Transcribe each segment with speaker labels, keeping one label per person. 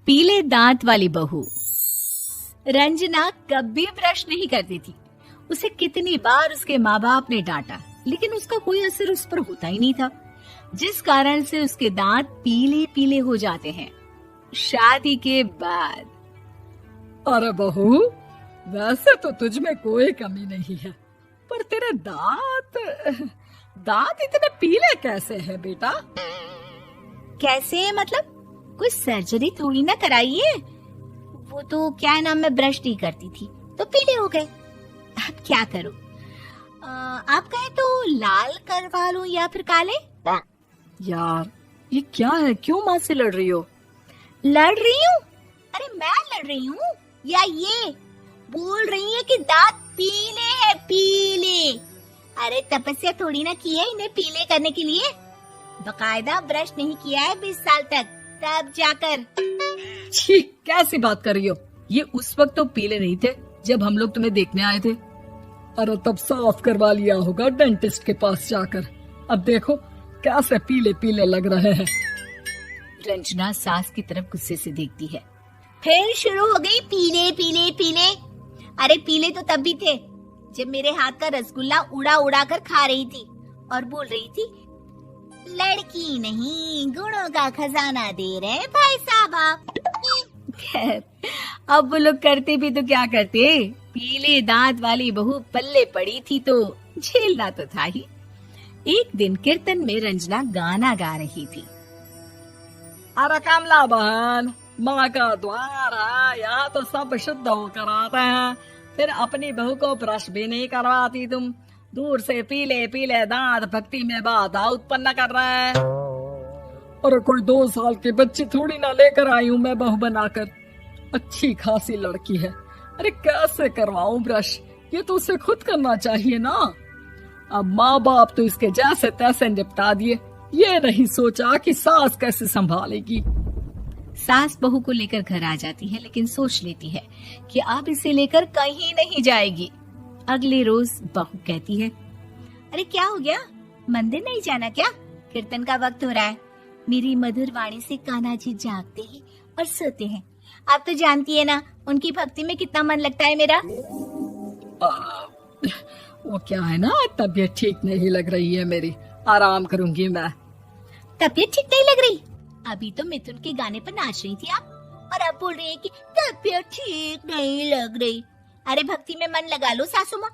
Speaker 1: पीले दांत वाली बहू। रंजना कभी ब्रश नहीं करती थी। उसे कितनी बार उसके माँ बाप ने डांटा, लेकिन उसका कोई असर उस पर होता ही नहीं था, जिस कारण से उसके दांत पीले पीले हो जाते हैं। शादी के बाद
Speaker 2: अरे बहू, वैसे तो तुझ में कोई कमी नहीं है, पर तेरे दांत इतने पीले कैसे हैं बेटा?
Speaker 1: कैसे मतलब? कोई सर्जरी थोड़ी ना कराइए। वो तो क्या नाम, मैं ब्रश नहीं करती थी तो पीले हो गए। अब क्या करूं? आप कहे तो लाल करवा लूं या फिर काले?
Speaker 2: यार ये क्या है, क्यों माँ से लड़ रही हो?
Speaker 1: लड़ रही हूँ? अरे मैं लड़ रही हूँ या ये बोल रही है कि दांत पीले हैं, पीले। अरे तपस्या थोड़ी ना की है इन्हें पीले करने के लिए। बकायदा ब्रश नहीं किया है 20 साल तक, तब जाकर।
Speaker 2: छी, कैसी बात कर रही हो? ये उस वक्त तो पीले नहीं थे जब हम लोग तुम्हें देखने आए थे। अरे तब साफ करवा लिया होगा डेंटिस्ट के पास जाकर। अब देखो कैसे पीले पीले लग रहे हैं।
Speaker 1: रंजना सास की तरफ गुस्से से देखती है। फिर शुरू हो गई पीले पीले पीले। अरे पीले तो तब भी थे जब मेरे हाथ का रसगुल्ला उड़ा उड़ा कर खा रही थी और बोल रही थी, लड़की नहीं गुणों का खजाना दे रहे भाई साहब आप। खैर, अब वो लोग करते भी तो क्या करते, पीले दांत वाली बहू पल्ले पड़ी थी तो झेलना तो था ही। एक दिन कीर्तन में रंजना गाना गा रही थी।
Speaker 2: अरे कमला बहन, माँ का द्वार है, यहाँ तो सब शुद्ध होकर आते हैं, फिर अपनी बहू को ब्रश भी नहीं करवाती तुम। दूर से पीले पीले दांत भक्ति में बाधा उत्पन्न कर रहे हैं। अरे कोई 2 साल के बच्चे थोड़ी ना लेकर आई हूँ मैं बहू बनाकर। अच्छी खासी लड़की है, अरे कैसे करवाऊं ब्रश? ये तो उसे खुद करना चाहिए ना। अब माँ बाप तो इसके जैसे तैसे निपटा दिए, ये नहीं सोचा कि सास कैसे संभालेगी।
Speaker 1: सास बहू को लेकर घर आ जाती है, लेकिन सोच लेती है कि अब इसे लेकर कहीं नहीं जाएगी। अगले रोज बहू कहती है, अरे क्या हो गया, मंदिर नहीं जाना क्या? कीर्तन का वक्त हो रहा है। मेरी मधुर वाणी से कान्हा जी जागते हैं और सोते हैं। आप तो जानती है ना उनकी भक्ति में कितना मन लगता है मेरा।
Speaker 2: वो क्या है ना, तबीयत ठीक नहीं लग रही है मेरी, आराम करूंगी मैं।
Speaker 1: तबीयत ठीक नहीं लग रही? अभी तो मिथुन के गाने पर नाच रही थी आप, और अब बोल रही है कि तबीयत ठीक नहीं लग रही। अरे भक्ति में मन लगा लो सासू माँ,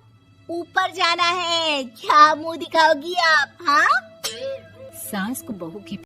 Speaker 1: ऊपर जाना है, क्या मुंह दिखाओगी आप? हाँ, सास को बहू की